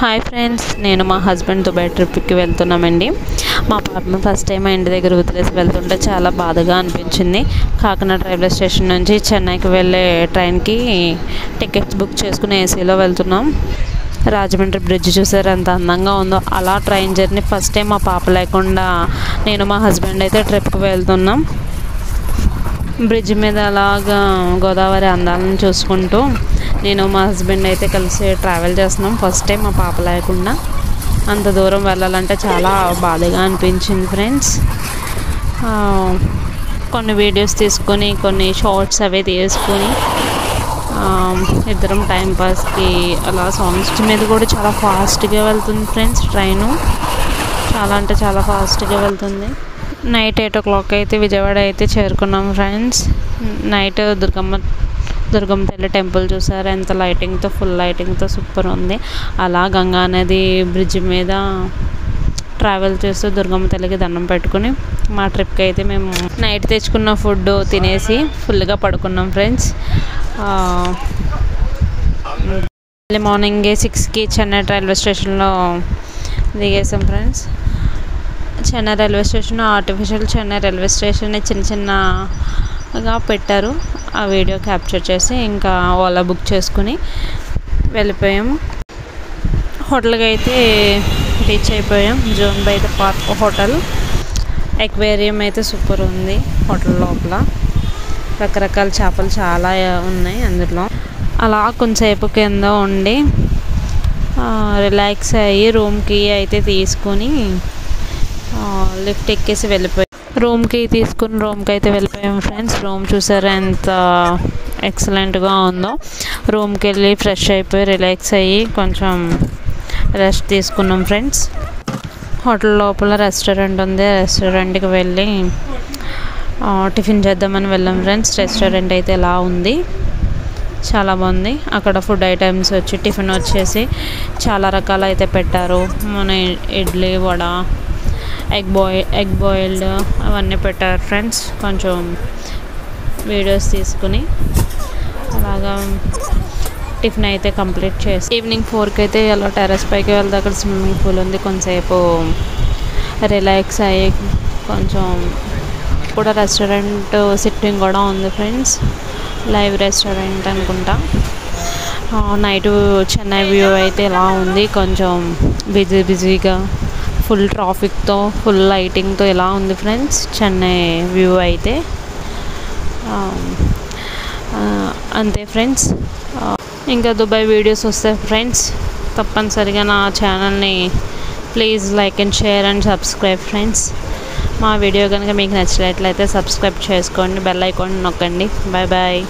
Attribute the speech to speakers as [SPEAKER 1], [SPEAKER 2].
[SPEAKER 1] Hi friends, నేను మా husband Dubai ట్రిప్కి వెళ్తున్నామండి. మా పాపను ఫస్ట్ టైం మా ఇంటి దగ్గర వదిలేసి వెళ్తుంటే చాలా బాధగా అనిపించింది. కాకినాడ రైల్వే స్టేషన్ నుంచి చెన్నైకి వెళ్ళే ట్రైన్కి టికెట్స్ బుక్ చేసుకుని ఏసీలో వెళ్తున్నాం. రాజమండ్రి బ్రిడ్జ్ చూసారు ఎంత అందంగా ఉందో. అలా ట్రైన్ జర్నీ ఫస్ట్ టైం మా పాప లేకుండా నేను మా హస్బెండ్ అయితే ట్రిప్కి వెళ్తున్నాం. బ్రిడ్జ్ మీద అలాగా గోదావరి అందాలను చూసుకుంటూ నేను మా హస్బెండ్ అయితే కలిసి ట్రావెల్ చేస్తున్నాం. ఫస్ట్ టైం మా పాప లేకుండా అంత దూరం వెళ్ళాలంటే చాలా బాధగా అనిపించింది ఫ్రెండ్స్. కొన్ని వీడియోస్ తీసుకొని కొన్ని షార్ట్స్ అవి తీసుకొని ఇద్దరం టైంపాస్కి అలా సాంగ్స్ మీద కూడా చాలా ఫాస్ట్గా వెళ్తుంది ఫ్రెండ్స్. ట్రైను చాలా అంటే చాలా ఫాస్ట్గా వెళ్తుంది. నైట్ 8 o'clock అయితే విజయవాడ అయితే చేరుకున్నాం ఫ్రెండ్స్. నైట్ దుర్గమ్మ తల్లి టెంపుల్ చూసారు ఎంత లైటింగ్తో, ఫుల్ లైటింగ్తో సూపర్ ఉంది. అలా గంగా నది బ్రిడ్జ్ మీద ట్రావెల్ చేస్తూ దుర్గమ్మ తల్లికి దండం పెట్టుకుని మా ట్రిప్కి అయితే మేము నైట్ తెచ్చుకున్న ఫుడ్ తినేసి ఫుల్గా పడుకున్నాం ఫ్రెండ్స్. మార్నింగే 6కి చెన్నై రైల్వే స్టేషన్లో దిగేసాం friends. Chennai railway station artificial Chennai railway station చిన్నగా పెట్టారు. ఆ వీడియో క్యాప్చర్ చేసి ఇంకా ఓలా బుక్ చేసుకుని వెళ్ళిపోయాము. హోటల్కి అయితే రీచ్ అయిపోయాం. Zone by the park hotel. Aquarium అయితే సూపర్ ఉంది. హోటల్ లోపల రకరకాల చేపలు చాలా ఉన్నాయి అందులో. అలా కొంచెంసేపు కింద ఉండి రిలాక్స్ అయ్యి రూమ్కి అయితే తీసుకుని లిఫ్ట్ ఎక్కేసి వెళ్ళిపోయాం. రూమ్కి అయితే వెళ్ళిపోయాం ఫ్రెండ్స్. రూమ్ చూసారా ఎంత ఎక్సలెంట్గా ఉందో. రూమ్కి వెళ్ళి ఫ్రెష్ అయిపోయి రిలాక్స్ అయ్యి కొంచెం రెస్ట్ తీసుకున్నాం ఫ్రెండ్స్. హోటల్ లోపల రెస్టారెంట్ ఉంది. రెస్టారెంట్కి వెళ్ళి టిఫిన్ చేద్దామని వెళ్ళాం ఫ్రెండ్స్. రెస్టారెంట్ అయితే ఎలా ఉంది, చాలా బాగుంది. అక్కడ ఫుడ్ ఐటమ్స్ వచ్చి టిఫిన్ వచ్చేసి చాలా రకాలు అయితే పెట్టారు. మన ఇడ్లీ, వడ, ఎగ్ బాయిల్డ్ అవన్నీ పెట్టారు ఫ్రెండ్స్. కొంచెం వీడియోస్ తీసుకుని అలాగా టిఫిన్ అయితే కంప్లీట్ చేసి ఈవినింగ్ 4కి అయితే అలా టెర్రస్ పైకి వెళ్తే అక్కడ స్విమ్మింగ్ పూల్ ఉంది. కొంచెంసేపు రిలాక్స్ అయ్యి కొంచెం కూడా రెస్టారెంట్ సిట్టింగ్ కూడా ఉంది ఫ్రెండ్స్. లైవ్ రెస్టారెంట్ అనుకుంటా. నైట్ చెన్నై వ్యూ అయితే ఎలా ఉంది, కొంచెం బిజీగా ఫుల్ ట్రాఫిక్తో ఫుల్ లైటింగ్తో ఎలా ఉంది ఫ్రెండ్స్ చెన్నై వ్యూ అయితే. అంతే ఫ్రెండ్స్. ఇంకా దుబాయ్ వీడియోస్ వస్తాయి ఫ్రెండ్స్. తప్పనిసరిగా నా ఛానల్ని please like and share and subscribe friends. మా వీడియో కనుక మీకు నచ్చినట్లయితే సబ్స్క్రైబ్ చేసుకోండి, బెల్ ఐకాన్ నొక్కండి. Bye bye.